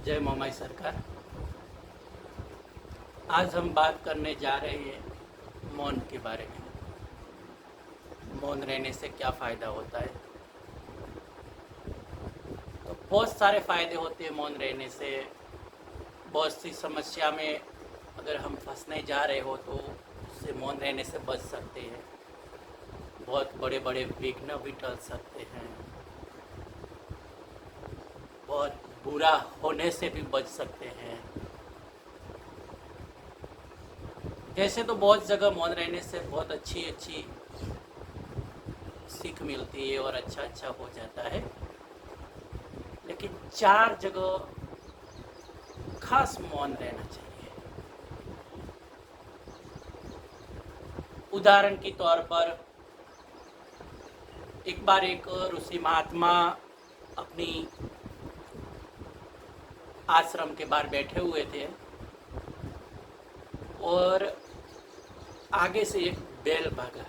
जय मोमाई सरकार। आज हम बात करने जा रहे हैं मौन के बारे में। मौन रहने से क्या फ़ायदा होता है। तो बहुत सारे फ़ायदे होते हैं मौन रहने से। बहुत सी समस्या में अगर हम फंसने जा रहे हो तो उससे मौन रहने से बच सकते हैं। बहुत बड़े बड़े विघ्न भी टल सकते हैं। बहुत बुरा होने से भी बच सकते हैं। जैसे तो बहुत जगह मौन रहने से बहुत अच्छी अच्छी सीख मिलती है और अच्छा अच्छा हो जाता है, लेकिन 4 जगह खास मौन रहना चाहिए। उदाहरण के तौर पर एक बार एक ऋषि महात्मा अपनी आश्रम के बाहर बैठे हुए थे और आगे से एक बैल भागा।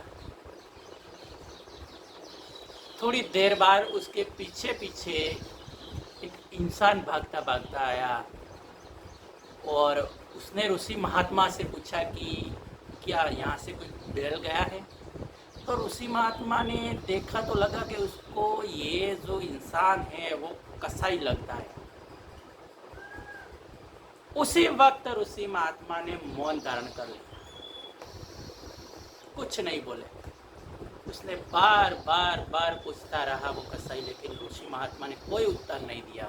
थोड़ी देर बाद उसके पीछे पीछे एक इंसान भागता भागता आया और उसने ऋषि महात्मा से पूछा कि क्या यहाँ से कोई बैल गया है। तो ऋषि महात्मा ने देखा तो लगा कि उसको ये जो इंसान है वो कसाई लगता है। उसी वक्त ऋषि महात्मा ने मौन धारण कर लिया, कुछ नहीं बोले। उसने बार बार बार पूछता रहा वो कसाई, लेकिन ऋषि महात्मा ने कोई उत्तर नहीं दिया।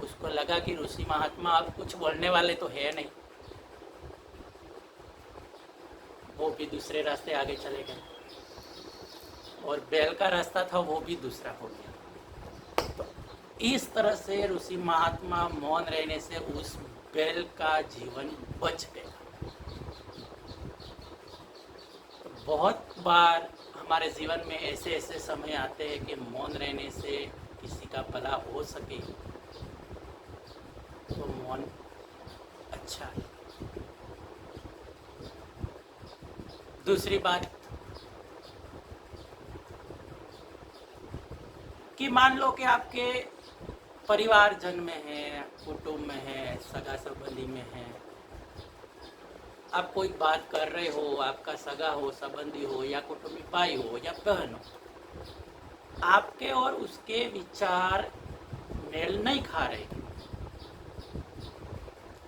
उसको लगा कि ऋषि महात्मा अब कुछ बोलने वाले तो है नहीं। वो भी दूसरे रास्ते आगे चले गए और बैल का रास्ता था वो भी दूसरा हो गया। तो इस तरह से ऋषि महात्मा मौन रहने से उस बैल का जीवन बच गया। तो बहुत बार हमारे जीवन में ऐसे ऐसे समय आते हैं कि मौन रहने से किसी का भला हो सके तो मौन अच्छा है। दूसरी बात कि मान लो कि आपके परिवारजन में है, कुटुंब में है, सगा संबंधी में है, आप कोई बात कर रहे हो, आपका सगा हो, संबंधी हो या कुटुंबी भाई हो या बहन हो, आपके और उसके विचार मेल नहीं खा रहे।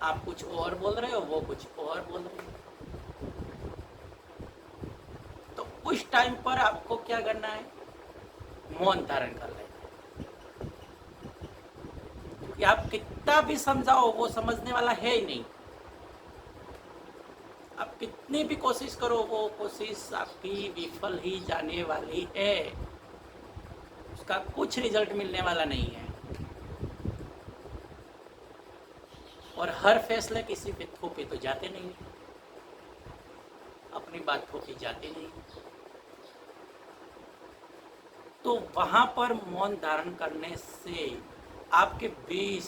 आप कुछ और बोल रहे हो, वो कुछ और बोल रहे हो। तो उस टाइम पर आपको क्या करना है? मौन धारण कर लेना है। क्योंकि आप कितना भी समझाओ वो समझने वाला है ही नहीं। आप कितनी भी कोशिश करो वो कोशिश आपकी विफल ही जाने वाली है। उसका कुछ रिजल्ट मिलने वाला नहीं है। और हर फैसले किसी पे थोपे तो जाते नहीं, अपनी बात थोपी जाती नहीं। तो वहां पर मौन धारण करने से आपके बीच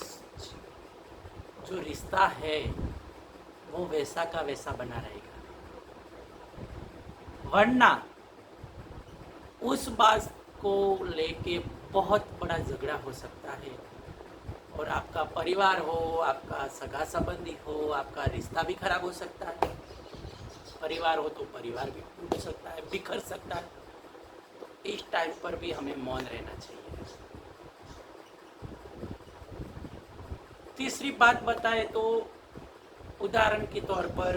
जो रिश्ता है वो वैसा का वैसा बना रहेगा। वरना उस बात को लेके बहुत बड़ा झगड़ा हो सकता है और आपका परिवार हो, आपका सगा संबंधी हो, आपका रिश्ता भी खराब हो सकता है। परिवार हो तो परिवार भी टूट सकता है, बिखर सकता है। तो इस टाइम पर भी हमें मौन रहना चाहिए। तीसरी बात बताए तो उदाहरण के तौर पर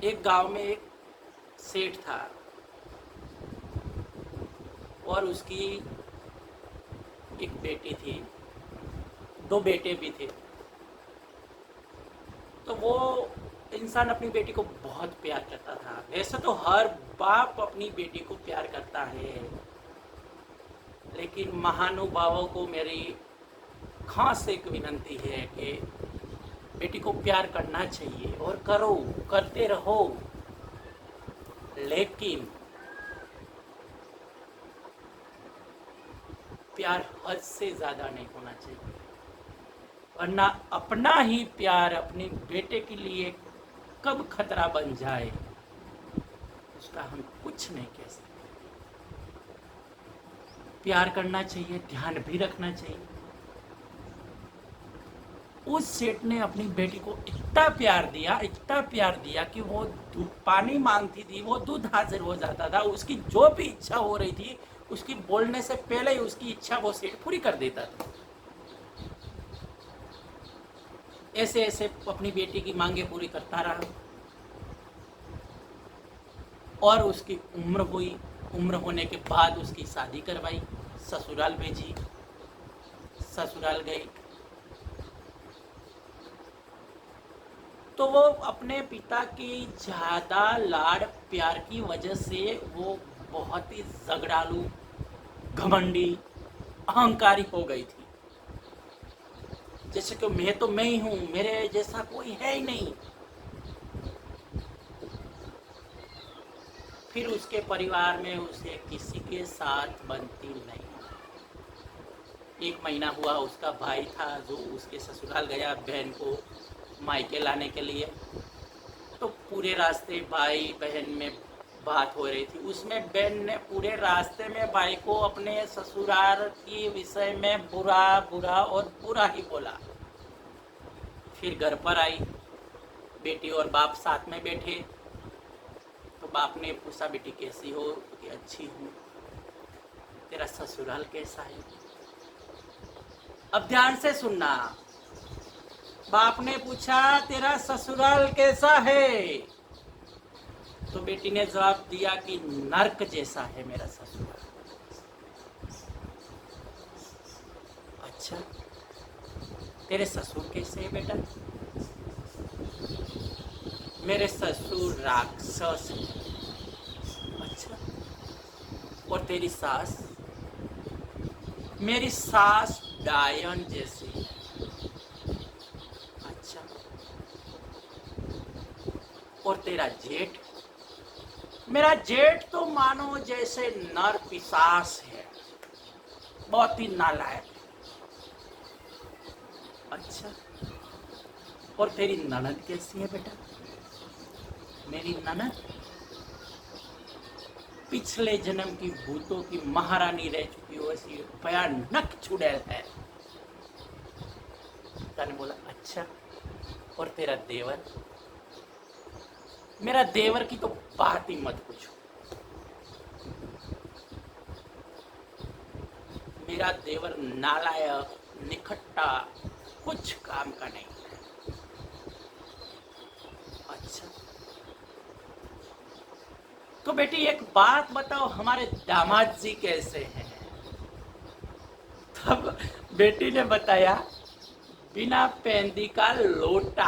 एक गांव में एक सेठ था और उसकी एक बेटी थी, 2 बेटे भी थे। तो वो इंसान अपनी बेटी को बहुत प्यार करता था। वैसे तो हर बाप अपनी बेटी को प्यार करता है, लेकिन महानुभावों को मेरी खास एक विनंती है कि बेटी को प्यार करना चाहिए और करो, करते रहो, लेकिन प्यार हद से ज़्यादा नहीं होना चाहिए। वरना अपना ही प्यार अपने बेटे के लिए कब खतरा बन जाए उसका हम कुछ नहीं कह सकते। प्यार करना चाहिए, ध्यान भी रखना चाहिए, उस सेठ ने अपनी बेटी को इतना प्यार दिया कि वो पानी मांगती थी, वो दूध हाजिर हो जाता था, उसकी जो भी इच्छा हो रही थी उसकी बोलने से पहले ही उसकी इच्छा वो सेठ पूरी कर देता था। ऐसे ऐसे अपनी बेटी की मांगे पूरी करता रहा और उसकी उम्र हुई। उम्र होने के बाद उसकी शादी करवाई, ससुराल भेजी, ससुराल गई। तो वो अपने पिता की ज़्यादा लाड़ प्यार की वजह से वो बहुत ही झगड़ालू, घमंडी, अहंकारी हो गई थी। जैसे कि मैं ही हूँ, मेरे जैसा कोई है ही नहीं। फिर उसके परिवार में उसे किसी के साथ बनती नहीं। 1 महीना हुआ, उसका भाई था जो उसके ससुराल गया बहन को मायके लाने के लिए। तो पूरे रास्ते भाई बहन में बात हो रही थी, उसमें बहन ने पूरे रास्ते में भाई को अपने ससुराल की विषय में बुरा बुरा और बुरा ही बोला। फिर घर पर आई, बेटी और बाप साथ में बैठे, तो बाप ने पूछा बेटी कैसी हो? कि अच्छी हूँ। तेरा ससुराल कैसा है? अब ध्यान से सुनना। बाप ने पूछा तेरा ससुराल कैसा है? तो बेटी ने जवाब दिया कि नर्क जैसा है मेरा ससुराल। अच्छा, तेरे ससुर कैसे है बेटा? मेरे ससुर राक्षस है। अच्छा, और तेरी सास? मेरी सास डायन जैसी है। अच्छा, और तेरा जेठ? मेरा जेठ तो मानो जैसे नर पिशाच है, बहुत ही नालायक। अच्छा, और तेरी ननद कैसी है बेटा? मेरी ननद पिछले जन्म की भूतों की महारानी रह चुकी हो, ऐसी भयानक चुड़ैल है। पिता ने बोला अच्छा, और तेरा देवर? मेरा देवर की तो बात ही मत पूछो। मेरा देवर नालायक, निखट्टा, कुछ काम का नहीं है। अच्छा, तो बेटी एक बात बताओ, हमारे दामाद जी कैसे हैं? तब बेटी ने बताया बिना पेंदी का लोटा,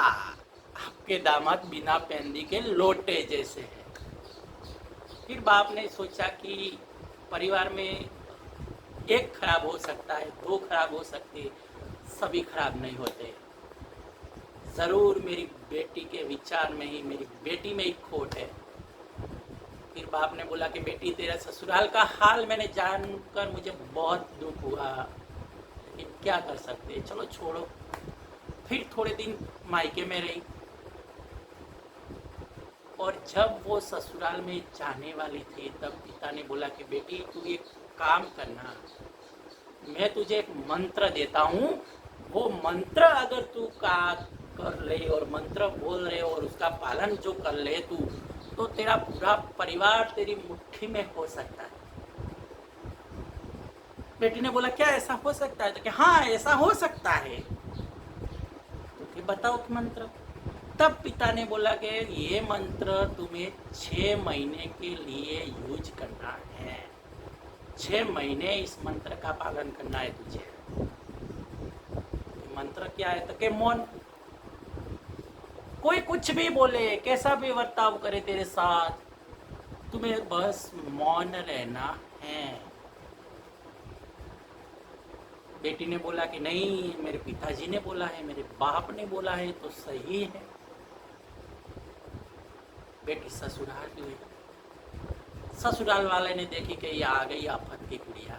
आपके दामाद बिना पेंदी के लोटे जैसे हैं। फिर बाप ने सोचा कि परिवार में एक खराब हो सकता है, 2 खराब हो सकते, सभी खराब नहीं होते। जरूर मेरी बेटी के विचार में ही, मेरी बेटी में ही खोट है। फिर बाप ने बोला कि बेटी तेरा ससुराल का हाल मैंने जानकर मुझे बहुत दुख हुआ, लेकिन क्या कर सकते, चलो छोड़ो। फिर थोड़े दिन मायके में रही, और जब वो ससुराल में जाने वाली थी तब पिता ने बोला कि बेटी तू एक काम करना, मैं तुझे एक मंत्र देता हूँ, वो मंत्र अगर तू का कर ले और मंत्र बोल रहे और उसका पालन जो कर ले तू, तो तेरा पूरा परिवार तेरी मुट्ठी में हो सकता है। बेटी ने बोला क्या ऐसा हो सकता है? तो कि हाँ ऐसा हो सकता है। तो फिर बताओ कि मंत्र। तब पिता ने बोला कि ये मंत्र तुम्हें 6 महीने के लिए यूज करना है। 6 महीने इस मंत्र का पालन करना है तुझे। मंत्र क्या है? तो के मौन, कोई कुछ भी बोले, कैसा भी बर्ताव करे तेरे साथ, तुम्हें बस मौन रहना है। बेटी ने बोला कि नहीं, मेरे पिताजी ने बोला है, मेरे बाप ने बोला है तो सही है। बेटी ससुराल गई, ससुराल वाले ने देखी कि ये आ गई आफत की गुड़िया,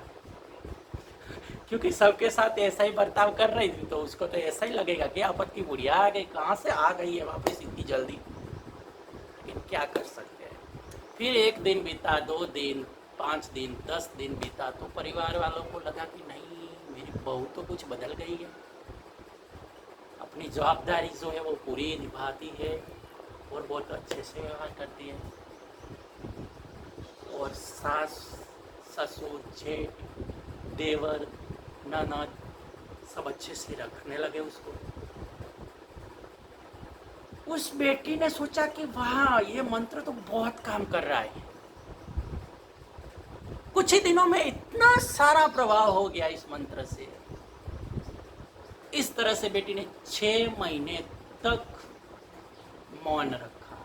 क्योंकि सबके साथ ऐसा ही बर्ताव कर रही थी तो उसको तो ऐसा ही लगेगा कि आफत की गुड़िया आ गई, कहाँ से आ गई है वापस इतनी जल्दी। लेकिन क्या कर सकते हैं। फिर 1 दिन बीता, 2 दिन, 5 दिन, 10 दिन बीता, तो परिवार वालों को लगा कि नहीं मेरी बहू तो कुछ बदल गई है। अपनी जवाबदारी जो है वो पूरी निभाती है और बहुत अच्छे से व्यवहार करती है। और सास, ससुर, जेठ, देवर, ननद सब अच्छे से रखने लगे उसको। उस बेटी ने सोचा कि वाह, ये मंत्र तो बहुत काम कर रहा है। कुछ ही दिनों में इतना सारा प्रभाव हो गया इस मंत्र से। इस तरह से बेटी ने 6 महीने तक मौन रखा।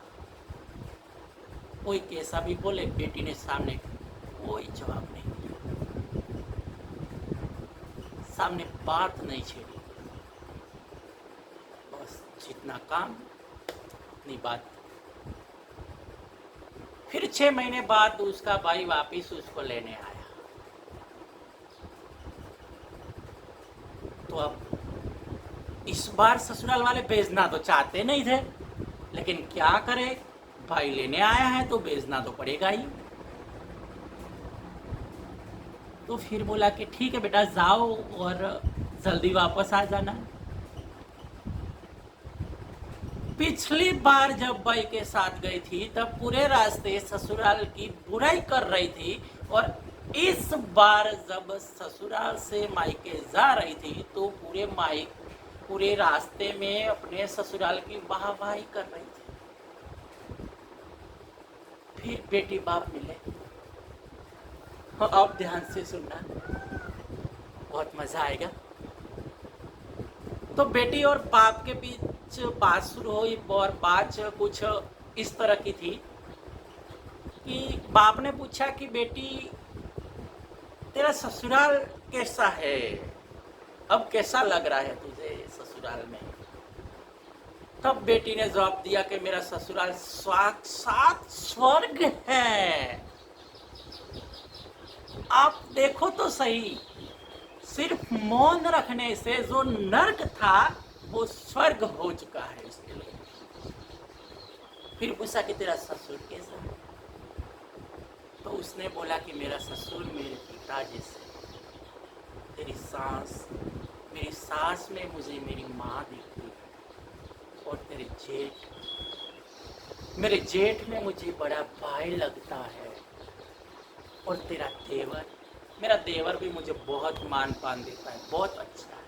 कोई कैसा भी बोले, बेटी ने सामने कोई जवाब नहीं दिया, सामने बात नहीं छेड़ी। बस जितना काम उतनी बात। फिर 6 महीने बाद उसका भाई वापिस उसको लेने आया। तो अब इस बार ससुराल वाले भेजना तो चाहते नहीं थे, लेकिन क्या करे, भाई लेने आया है तो भेजना तो पड़ेगा ही। तो फिर बोला कि ठीक है बेटा, जाओ और जल्दी वापस आ जाना। पिछली बार जब भाई के साथ गई थी तब पूरे रास्ते ससुराल की बुराई कर रही थी, और इस बार जब ससुराल से मायके जा रही थी तो पूरे रास्ते में अपने ससुराल की वाहवाही कर रही थी। फिर बेटी बाप मिले। अब ध्यान से सुनना, बहुत मजा आएगा। तो बेटी और बाप के बीच बात शुरू हुई, और बात कुछ इस तरह की थी कि बाप ने पूछा कि बेटी, तेरा ससुराल कैसा है, अब कैसा लग रहा है तुझे ससुराल में। तब बेटी ने जवाब दिया कि मेरा ससुराल साक्षात स्वर्ग है। आप देखो तो सही, सिर्फ मौन रखने से जो नर्क था वो स्वर्ग हो चुका है इसके लिए। फिर पूछा कि तेरा ससुर कैसा है। तो उसने बोला कि मेरा ससुर मेरे पिता जैसे, मेरी सास में मुझे मेरी माँ दिखती है, और मेरे जेठ में मुझे बड़ा भाई लगता है, और तेरा देवर, मेरा देवर भी मुझे बहुत मान पान देता है, बहुत अच्छा है।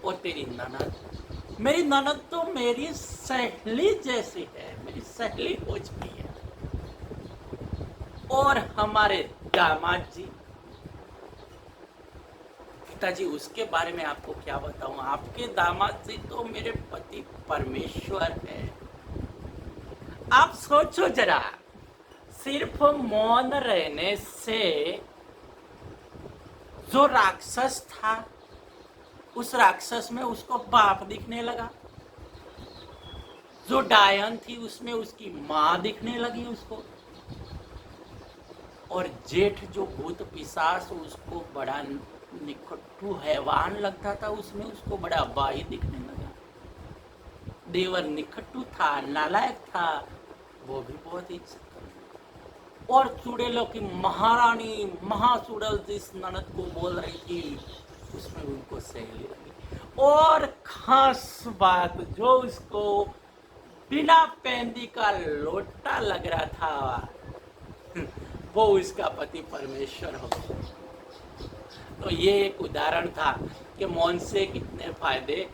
और तेरी ननद, मेरी ननद तो मेरी सहेली जैसी है, मेरी सहेली हो चुकी है। और हमारे दामाद जी, पिताजी, उसके बारे में आपको क्या बताऊं, आपके दामाद जी तो मेरे पति परमेश्वर है। आप सोचो जरा, सिर्फ मौन रहने से जो राक्षस था, उस राक्षस में उसको बाप दिखने लगा, जो डायन थी उसमें उसकी माँ दिखने लगी उसको, और जेठ जो भूत पिशाच उसको बड़ा निकट्टू हैवान लगता था, उसमें उसको बड़ा भाई दिखने लगा। देवर निकट्टू था, नालायक था, वो भी बहुत इज्जत। और चुड़ैलों की महारानी महाचुड़ैल जिस ननद को बोल रही थी, उसमें उनको सहेली लगी। और खास बात, जो उसको बिना पेंदी का लोटा लग रहा था, वो उसका पति परमेश्वर हो। तो ये एक उदाहरण था कि मौन से कितने फायदे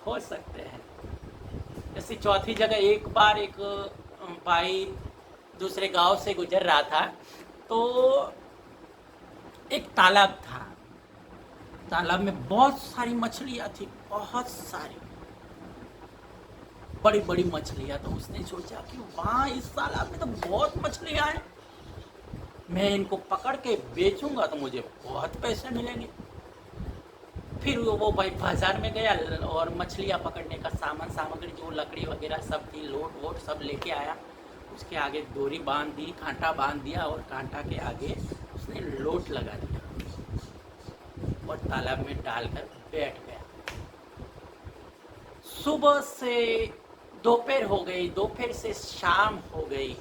हो सकते हैं। जैसे चौथी जगह, एक बार एक भाई दूसरे गांव से गुजर रहा था, तो एक तालाब था। तालाब में बहुत सारी मछलियां थी, बहुत सारी बड़ी बड़ी मछलियां। तो उसने सोचा कि वहाँ इस तालाब में तो बहुत मछलियां हैं, मैं इनको पकड़ के बेचूंगा तो मुझे बहुत पैसे मिलेंगे। फिर वो भाई बाजार में गया और मछलियां पकड़ने का सामग्री जो लकड़ी वगैरह सब थी, लोट वोट सब लेके आया। उसके आगे डोरी बांध दी, कांटा बांध दिया, और कांटा के आगे उसने लोट लगा दिया और तालाब में डालकर बैठ गया। सुबह से दोपहर हो गई, दोपहर से शाम हो गई,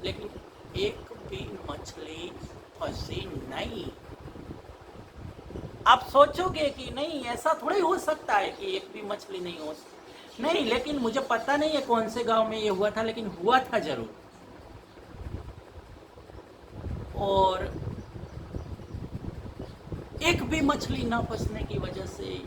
लेकिन एक भी मछली फंसी नहीं। आप सोचोगे कि नहीं, ऐसा थोड़ा ही हो सकता है कि एक भी मछली नहीं हो। नहीं, लेकिन मुझे पता नहीं है कौन से गांव में ये हुआ था, लेकिन हुआ था जरूर। और एक भी मछली ना फंसने की वजह से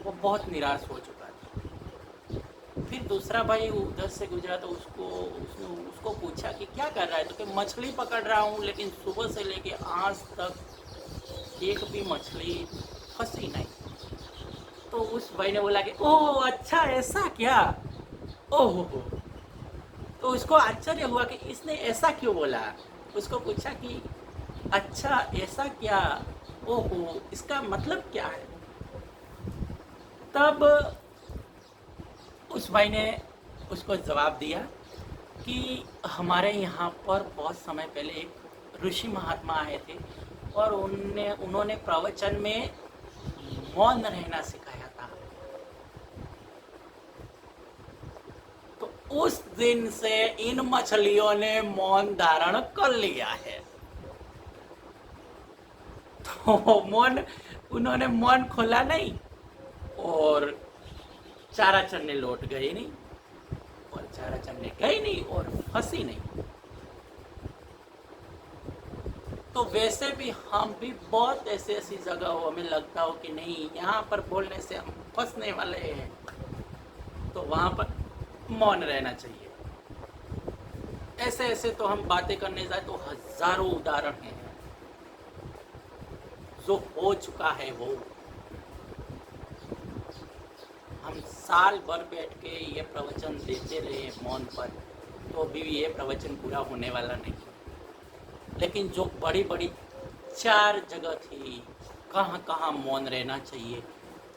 वो बहुत निराश हो चुका था। फिर दूसरा भाई उधर से गुजरा तो उसने उसको पूछा कि क्या कर रहा है, तो कि मछली पकड़ रहा हूँ, लेकिन सुबह से लेके आज तक एक भी मछली फंसी नहीं। तो उस भाई ने बोला कि ओह अच्छा ऐसा क्या, ओह हो। तो उसको आश्चर्य हुआ कि इसने ऐसा क्यों बोला। उसको पूछा कि अच्छा ऐसा क्या, ओहो इसका मतलब क्या है। तब उस भाई ने उसको जवाब दिया कि हमारे यहाँ पर बहुत समय पहले एक ऋषि महात्मा आए थे और उन्होंने प्रवचन में मौन रहना सिखाया था। तो उस दिन से इन मछलियों ने मौन धारण कर लिया है। तो मौन, उन्होंने मौन खोला नहीं और चारा चरने लौट गए नहीं, और चारा चरने गए नहीं और फंसी नहीं। तो वैसे भी हम भी बहुत ऐसी ऐसी जगह हो, हमें लगता हो कि नहीं यहाँ पर बोलने से हम फंसने वाले हैं, तो वहाँ पर मौन रहना चाहिए। ऐसे ऐसे तो हम बातें करने जाए तो हजारों उदाहरण हैं जो हो चुका है। वो हम साल भर बैठ के ये प्रवचन देते रहे मौन पर, तो भी ये प्रवचन पूरा होने वाला नहीं। लेकिन जो बड़ी बड़ी 4 जगह थी कहाँ कहाँ मौन रहना चाहिए,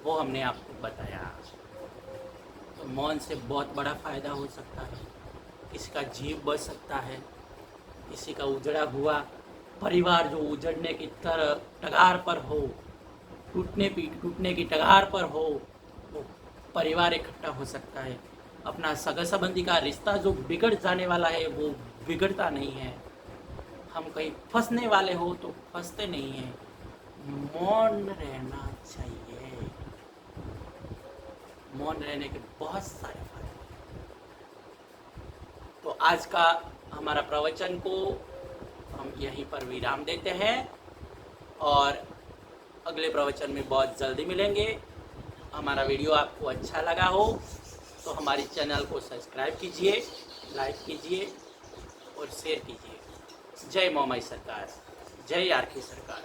वो हमने आपको बताया। तो मौन से बहुत बड़ा फ़ायदा हो सकता है, किसी का जीव बच सकता है, किसी का उजड़ा हुआ परिवार जो उजड़ने की तरह टगार पर हो, टूटने की टगार पर हो, वो परिवार इकट्ठा हो सकता है। अपना सगा संबंधी का रिश्ता जो बिगड़ जाने वाला है वो बिगड़ता नहीं है। हम कहीं फंसने वाले हो तो फंसते नहीं हैं। मौन रहना चाहिए। मौन रहने के बहुत सारे फायदे। तो आज का हमारा प्रवचन को हम यहीं पर विराम देते हैं और अगले प्रवचन में बहुत जल्दी मिलेंगे। हमारा वीडियो आपको अच्छा लगा हो तो हमारी चैनल को सब्सक्राइब कीजिए, लाइक कीजिए और शेयर कीजिए। जय मोमाई सरकार, जय आरके सरकार।